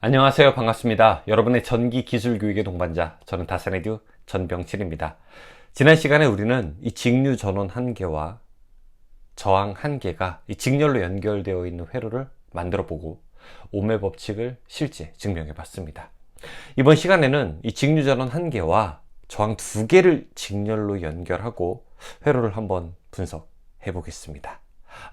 안녕하세요. 반갑습니다. 여러분의 전기 기술 교육의 동반자, 저는 다산에듀 전병칠입니다. 지난 시간에 우리는 이 직류 전원 한 개와 저항 한 개가 이 직렬로 연결되어 있는 회로를 만들어 보고 오음의 법칙을 실제 증명해 봤습니다. 이번 시간에는 이 직류 전원 한 개와 저항 두 개를 직렬로 연결하고 회로를 한번 분석해 보겠습니다.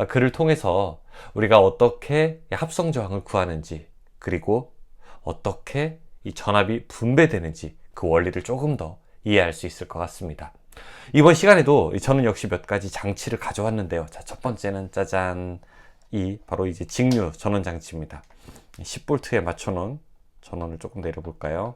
그를 통해서 우리가 어떻게 합성 저항을 구하는지, 그리고 어떻게 이 전압이 분배되는지 그 원리를 조금 더 이해할 수 있을 것 같습니다. 이번 시간에도 저는 역시 몇 가지 장치를 가져왔는데요. 자, 첫 번째는 짜잔, 이 바로 이제 직류 전원 장치입니다. 10V에 맞춰놓은 전원을 조금 내려볼까요?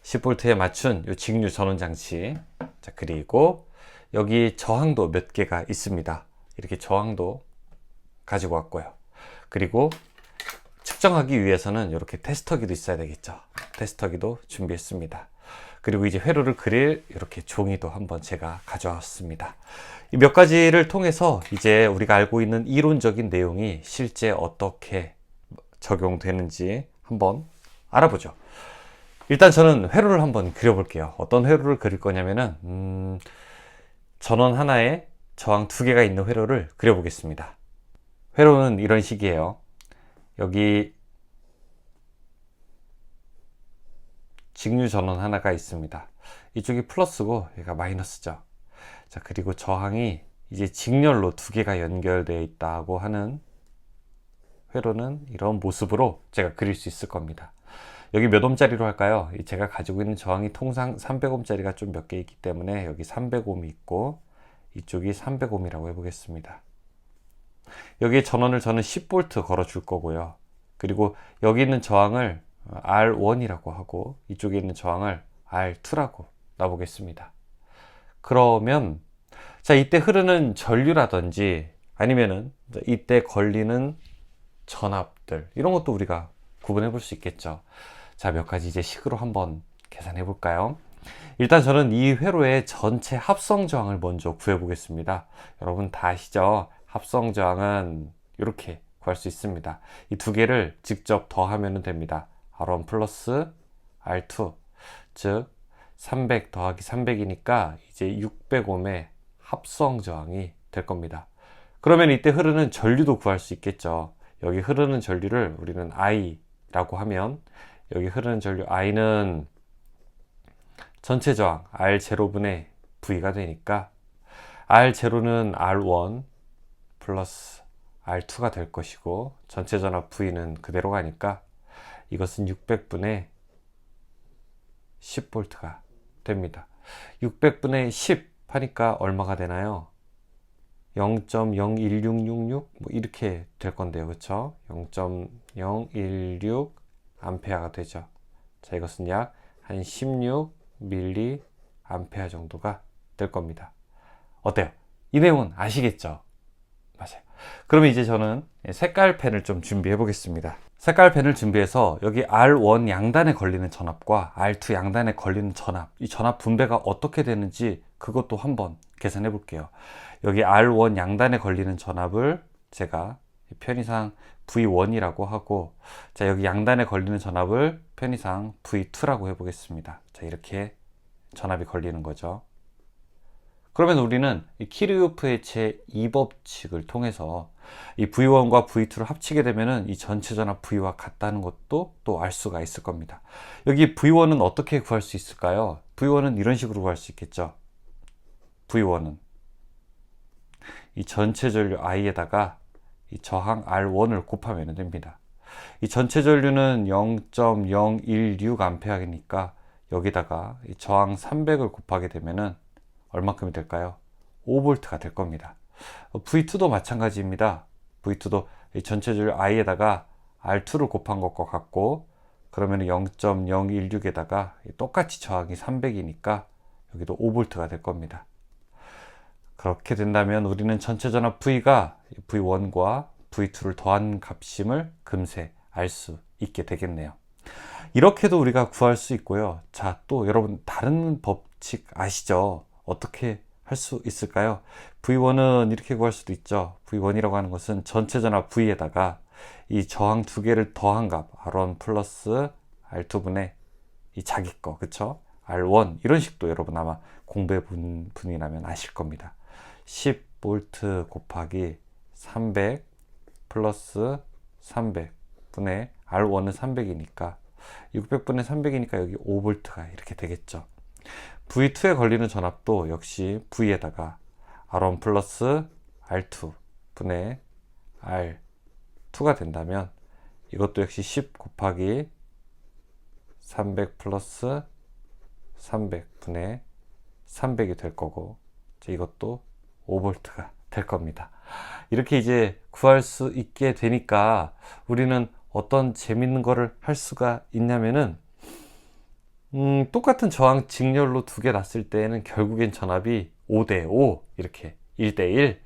10V에 맞춘 이 직류 전원 장치. 자, 그리고 여기 저항도 몇 개가 있습니다. 이렇게 저항도 가지고 왔고요. 그리고 측정하기 위해서는 이렇게 테스터기도 있어야 되겠죠. 테스터기도 준비했습니다. 그리고 이제 회로를 그릴 이렇게 종이도 한번 제가 가져왔습니다. 이 몇 가지를 통해서 이제 우리가 알고 있는 이론적인 내용이 실제 어떻게 적용되는지 한번 알아보죠. 일단 저는 회로를 한번 그려볼게요. 어떤 회로를 그릴 거냐면은 전원 하나에 저항 두 개가 있는 회로를 그려보겠습니다. 회로는 이런 식이에요. 여기 직류 전원 하나가 있습니다. 이쪽이 플러스고 얘가 마이너스죠. 자, 그리고 저항이 이제 직렬로 두 개가 연결되어 있다고 하는 회로는 이런 모습으로 제가 그릴 수 있을 겁니다. 여기 몇 옴짜리로 할까요? 제가 가지고 있는 저항이 통상 300옴짜리가 좀 몇 개 있기 때문에 여기 300옴이 있고 이쪽이 300옴이라고 해보겠습니다. 여기에 전원을 저는 10V 걸어 줄 거고요. 그리고 여기 있는 저항을 R1이라고 하고 이쪽에 있는 저항을 R2라고 놔보겠습니다. 그러면 자, 이때 흐르는 전류라든지 아니면은 이때 걸리는 전압들, 이런 것도 우리가 구분해 볼 수 있겠죠. 자, 몇 가지 이제 식으로 한번 계산해 볼까요? 일단 저는 이 회로의 전체 합성 저항을 먼저 구해 보겠습니다. 여러분 다 아시죠? 합성 저항은 이렇게 구할 수 있습니다. 이 두 개를 직접 더하면 됩니다. R1 플러스 R2, 즉 300 더하기 300이니까 이제 600옴의 합성 저항이 될 겁니다. 그러면 이때 흐르는 전류도 구할 수 있겠죠. 여기 흐르는 전류를 우리는 I라고 하면 여기 흐르는 전류 I는 전체 저항 R0분의 V가 되니까 R0는 R1 플러스 R2가 될 것이고 전체 전압 V는 그대로 가니까 이것은 600분의 10V가 됩니다. 600분의 10 하니까 얼마가 되나요? 0.01666 뭐 이렇게 될 건데요. 그쵸? 0.016 암페어가 되죠. 자, 이것은 약 한 16 밀리 암페어 정도가 될 겁니다. 어때요? 이 내용은 아시겠죠? 맞아요. 그러면 이제 저는 색깔 펜을 좀 준비해 보겠습니다. 색깔 펜을 준비해서 여기 R1 양단에 걸리는 전압과 R2 양단에 걸리는 전압, 이 전압 분배가 어떻게 되는지 그것도 한번 계산해 볼게요. 여기 R1 양단에 걸리는 전압을 제가 편의상 V1이라고 하고, 자, 여기 양단에 걸리는 전압을 편의상 V2라고 해 보겠습니다. 자, 이렇게 전압이 걸리는 거죠. 그러면 우리는 이 키르요프의 제2법칙을 통해서 이 V1과 V2를 합치게 되면은 이 전체 전압 V와 같다는 것도 또 알 수가 있을 겁니다. 여기 V1은 어떻게 구할 수 있을까요? V1은 이런 식으로 구할 수 있겠죠. V1은 이 전체 전류 I에다가 이 저항 R1을 곱하면 됩니다. 이 전체 전류는 0.016 암페어니까 여기다가 이 저항 300을 곱하게 되면은 얼마큼이 될까요? 5V가 될 겁니다. V2도 마찬가지입니다. V2도 이 전체 전류 I에다가 R2를 곱한 것과 같고, 그러면 0.016에다가 똑같이 저항이 300이니까 여기도 5V가 될 겁니다. 그렇게 된다면 우리는 전체 전압 V가 V1과 V2를 더한 값임을 금세 알 수 있게 되겠네요. 이렇게도 우리가 구할 수 있고요. 자, 또 여러분 다른 법칙 아시죠? 어떻게 할 수 있을까요? V1은 이렇게 구할 수도 있죠. V1이라고 하는 것은 전체 전압 V에다가 이 저항 두 개를 더한 값 R1 플러스 R2분의 이 자기 거, 그쵸? R1 이런 식도 여러분 아마 공부해 본 분이라면 아실 겁니다. 10V 곱하기 300 플러스 300분의 R1은 300이니까 600분의 300이니까 여기 5V가 이렇게 되겠죠. V2에 걸리는 전압도 역시 V에다가 R1 플러스 R2 분의 R2가 된다면 이것도 역시 10 곱하기 300 플러스 300 분의 300이 될 거고 이것도 5V가 될 겁니다. 이렇게 이제 구할 수 있게 되니까 우리는 어떤 재밌는 거를 할 수가 있냐면은 똑같은 저항 직렬로 두 개 놨을 때에는 결국엔 전압이 5대5 이렇게 1대1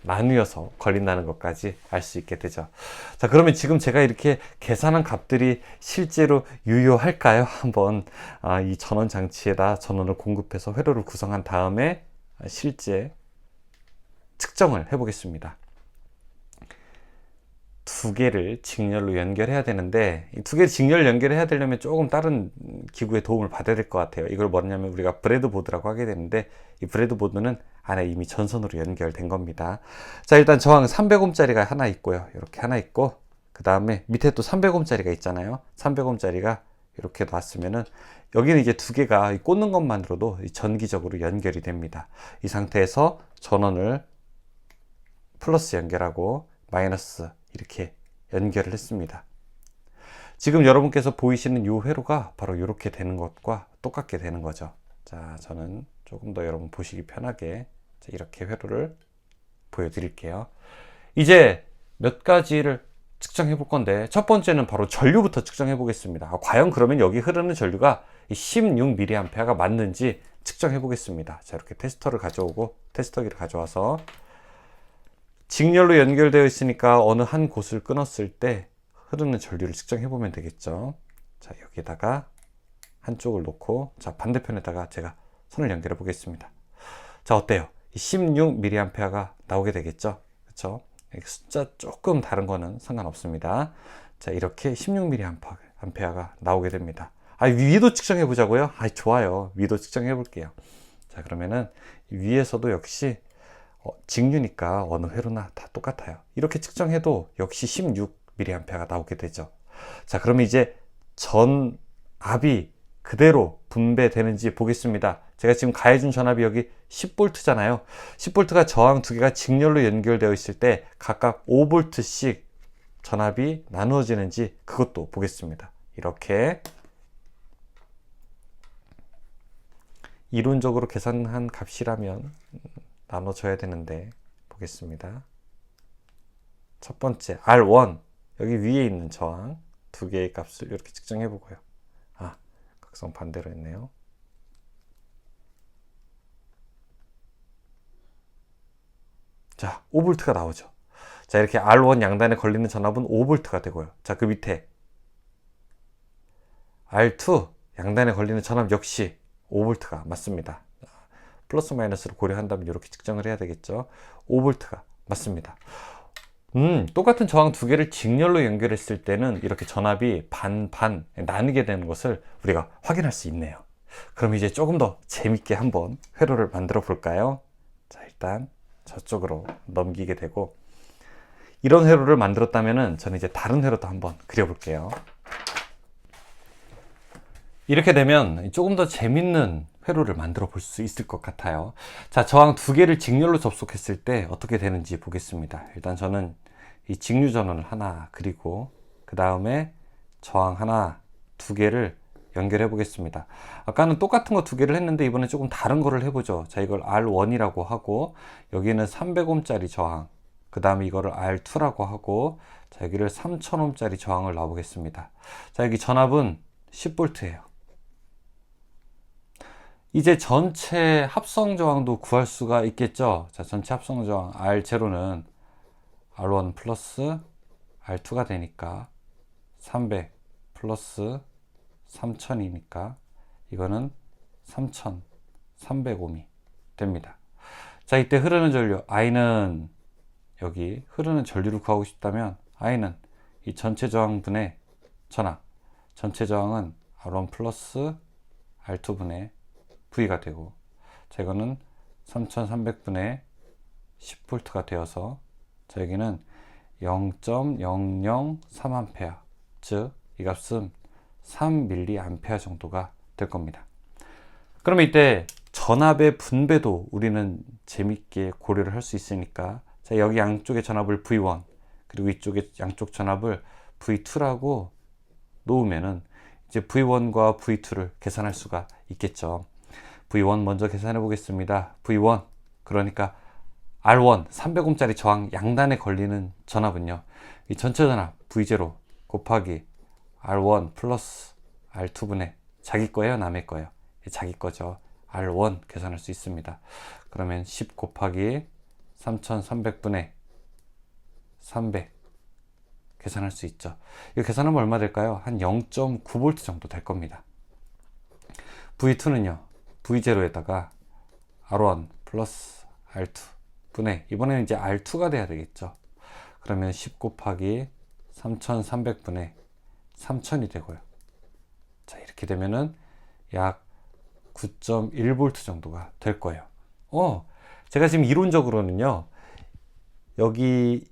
나누어서 걸린다는 것까지 알 수 있게 되죠. 자, 그러면 지금 제가 이렇게 계산한 값들이 실제로 유효할까요? 한번 이 전원 장치에다 전원을 공급해서 회로를 구성한 다음에 실제 측정을 해 보겠습니다. 두 개를 직렬로 연결해야 되는데 이 두 개를 직렬 연결해야 되려면 조금 다른 기구의 도움을 받아야 될 것 같아요. 이걸 뭐냐면 우리가 브레드보드라고 하게 되는데 이 브레드보드는 안에 이미 전선으로 연결된 겁니다. 자, 일단 저항 300oh짜리가 하나 있고요. 이렇게 하나 있고 그 다음에 밑에 또 300oh짜리가 있잖아요. 300oh짜리가 이렇게 놨으면은 여기는 이제 두 개가 꽂는 것만으로도 전기적으로 연결이 됩니다. 이 상태에서 전원을 플러스 연결하고 마이너스 이렇게 연결을 했습니다. 지금 여러분께서 보이시는 이 회로가 바로 이렇게 되는 것과 똑같게 되는 거죠. 자, 저는 조금 더 여러분 보시기 편하게 이렇게 회로를 보여드릴게요. 이제 몇 가지를 측정해 볼 건데 첫 번째는 바로 전류부터 측정해 보겠습니다. 과연 그러면 여기 흐르는 전류가 16mA가 맞는지 측정해 보겠습니다. 자, 이렇게 테스터기를 가져와서 직렬로 연결되어 있으니까 어느 한 곳을 끊었을 때 흐르는 전류를 측정해 보면 되겠죠. 자, 여기다가 한쪽을 놓고 자, 반대편에다가 제가 선을 연결해 보겠습니다. 자, 어때요? 16mA가 나오게 되겠죠. 그렇죠? 숫자 조금 다른 거는 상관없습니다. 자, 이렇게 16mA가 나오게 됩니다. 위도 측정해 보자고요? 좋아요. 위도 측정해 볼게요. 자, 그러면은 위에서도 역시 직류니까 어느 회로나 다 똑같아요. 이렇게 측정해도 역시 16mA가 나오게 되죠. 자, 그러면 이제 전압이 그대로 분배되는지 보겠습니다. 제가 지금 가해준 전압이 여기 10V잖아요. 10V가 저항 두 개가 직렬로 연결되어 있을 때 각각 5V씩 전압이 나누어지는지 그것도 보겠습니다. 이렇게 이론적으로 계산한 값이라면 나눠줘야 되는데 보겠습니다. 첫 번째 R1 여기 위에 있는 저항 두 개의 값을 이렇게 측정해 보고요. 각성 반대로 했네요. 자, 5V가 나오죠. 자, 이렇게 R1 양단에 걸리는 전압은 5V가 되고요. 자, 그 밑에 R2 양단에 걸리는 전압 역시 5V가 맞습니다. 플러스 마이너스를 고려한다면 이렇게 측정을 해야 되겠죠. 5V가 맞습니다. 똑같은 저항 두 개를 직렬로 연결했을 때는 이렇게 전압이 반반 나누게 되는 것을 우리가 확인할 수 있네요. 그럼 이제 조금 더 재밌게 한번 회로를 만들어 볼까요? 자, 일단 저쪽으로 넘기게 되고 이런 회로를 만들었다면은 저는 이제 다른 회로도 한번 그려볼게요. 이렇게 되면 조금 더 재밌는 회로를 만들어 볼 수 있을 것 같아요. 자, 저항 두 개를 직렬로 접속했을 때 어떻게 되는지 보겠습니다. 일단 저는 이 직류 전원을 하나 그리고 그 다음에 저항 하나 두 개를 연결해 보겠습니다. 아까는 똑같은 거 두 개를 했는데 이번엔 조금 다른 거를 해보죠. 자, 이걸 R1이라고 하고 여기는 300oh짜리 저항 그 다음에 이거를 R2라고 하고 자, 여기를 3000oh짜리 저항을 놔보겠습니다. 자, 여기 전압은 10V예요. 이제 전체 합성 저항도 구할 수가 있겠죠. 자, 전체 합성 저항 R0는 R1 플러스 R2가 되니까 300 플러스 3000이니까 이거는 3300ohm이 됩니다. 자, 이때 흐르는 전류 I는 여기 흐르는 전류를 구하고 싶다면 I는 이 전체 저항분의 전압, 전체 저항은 R1 플러스 R2분의 V가 되고, 자, 이거는 3300분의 10V가 되어서, 자, 여기는 0.003A, 즉 이 값은 3mA 정도가 될 겁니다. 그러면 이때 전압의 분배도 우리는 재밌게 고려를 할 수 있으니까, 자, 여기 양쪽의 전압을 V1 그리고 이쪽의 양쪽 전압을 V2라고 놓으면은 이제 V1과 V2를 계산할 수가 있겠죠. V1 먼저 계산해 보겠습니다. V1 그러니까 R1 300ohm짜리 저항 양단에 걸리는 전압은요, 이 전체 전압 V0 곱하기 R1 플러스 R2분의 자기 거예요, 남의 거예요? 자기 거죠. R1 계산할 수 있습니다. 그러면 10 곱하기 3300분의 300 계산할 수 있죠. 이거 계산하면 얼마 될까요? 한 0.9V 정도 될 겁니다. V2는요, V0에다가 R1 플러스 R2 분의, 이번에는 이제 R2가 돼야 되겠죠. 그러면 10 곱하기 3300분의 3000이 되고요. 자, 이렇게 되면은 약 9.1V 정도가 될 거예요. 제가 지금 이론적으로는요, 여기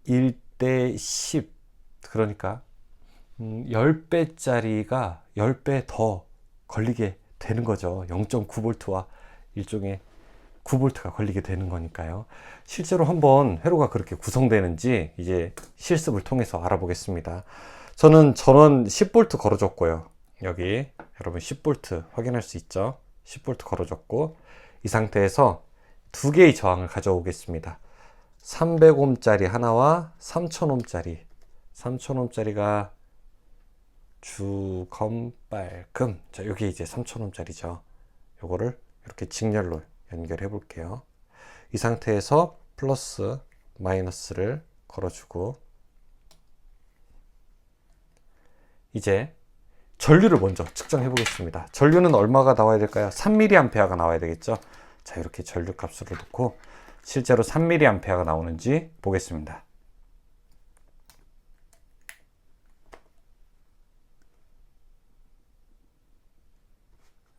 1대 10, 그러니까 10배짜리가 10배 더 걸리게 되는 거죠. 0.9V와 일종의 9V가 걸리게 되는 거니까요. 실제로 한번 회로가 그렇게 구성되는지 이제 실습을 통해서 알아보겠습니다. 저는 전원 10V 걸어줬고요. 여기 여러분 10V 확인할 수 있죠. 10V 걸어줬고, 이 상태에서 두 개의 저항을 가져오겠습니다. 300ohm짜리 하나와 3000ohm짜리. 3000ohm짜리가 주검빨금. 자, 여기 이제 3000ohm짜리죠. 요거를 이렇게 직렬로 연결해 볼게요. 이 상태에서 플러스 마이너스를 걸어주고, 이제 전류를 먼저 측정해 보겠습니다. 전류는 얼마가 나와야 될까요? 3mA가 나와야 되겠죠. 자, 이렇게 전류 값으로 놓고 실제로 3mA가 나오는지 보겠습니다.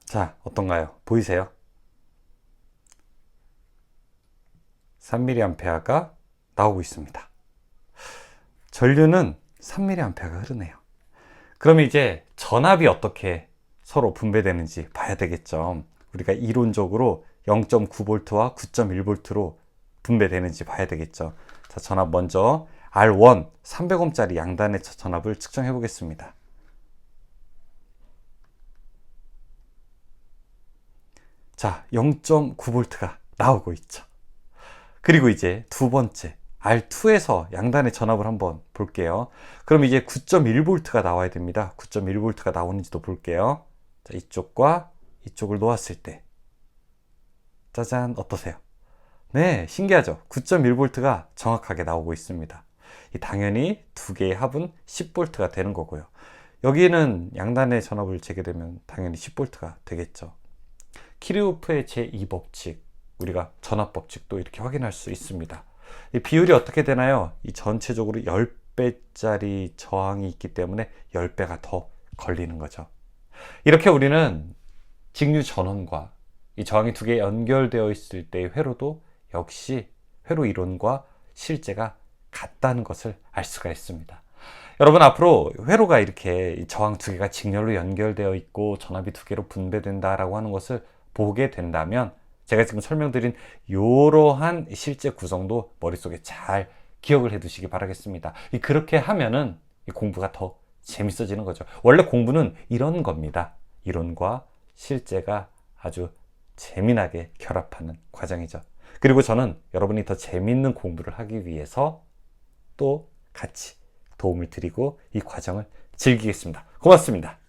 자, 어떤가요? 보이세요? 3mA가 나오고 있습니다. 전류는 3mA가 흐르네요. 그럼 이제 전압이 어떻게 서로 분배되는지 봐야 되겠죠. 우리가 이론적으로 0.9V와 9.1V로 분배되는지 봐야 되겠죠. 자, 전압 먼저 R1 300ohm짜리 양단의 전압을 측정해 보겠습니다. 자, 0.9V가 나오고 있죠. 그리고 이제 두 번째 R2에서 양단의 전압을 한번 볼게요. 그럼 이제 9.1V가 나와야 됩니다. 9.1V가 나오는지도 볼게요. 자, 이쪽과 이쪽을 놓았을 때, 짜잔, 어떠세요? 네, 신기하죠? 9.1V가 정확하게 나오고 있습니다. 당연히 두 개의 합은 10V가 되는 거고요. 여기는 양단의 전압을 재게 되면 당연히 10V가 되겠죠. 키르호프의 제2법칙, 우리가 전압 법칙도 이렇게 확인할 수 있습니다. 이 비율이 어떻게 되나요? 이 전체적으로 10배짜리 저항이 있기 때문에 10배가 더 걸리는 거죠. 이렇게 우리는 직류 전원과 이 저항이 두 개 연결되어 있을 때의 회로도 역시 회로 이론과 실제가 같다는 것을 알 수가 있습니다. 여러분, 앞으로 회로가 이렇게 저항 두 개가 직렬로 연결되어 있고 전압이 두 개로 분배된다라고 하는 것을 보게 된다면, 제가 지금 설명드린 이러한 실제 구성도 머릿속에 잘 기억을 해 두시기 바라겠습니다. 그렇게 하면은 공부가 더 재밌어지는 거죠. 원래 공부는 이런 겁니다. 이론과 실제가 아주 재미나게 결합하는 과정이죠. 그리고 저는 여러분이 더 재밌는 공부를 하기 위해서 또 같이 도움을 드리고 이 과정을 즐기겠습니다. 고맙습니다.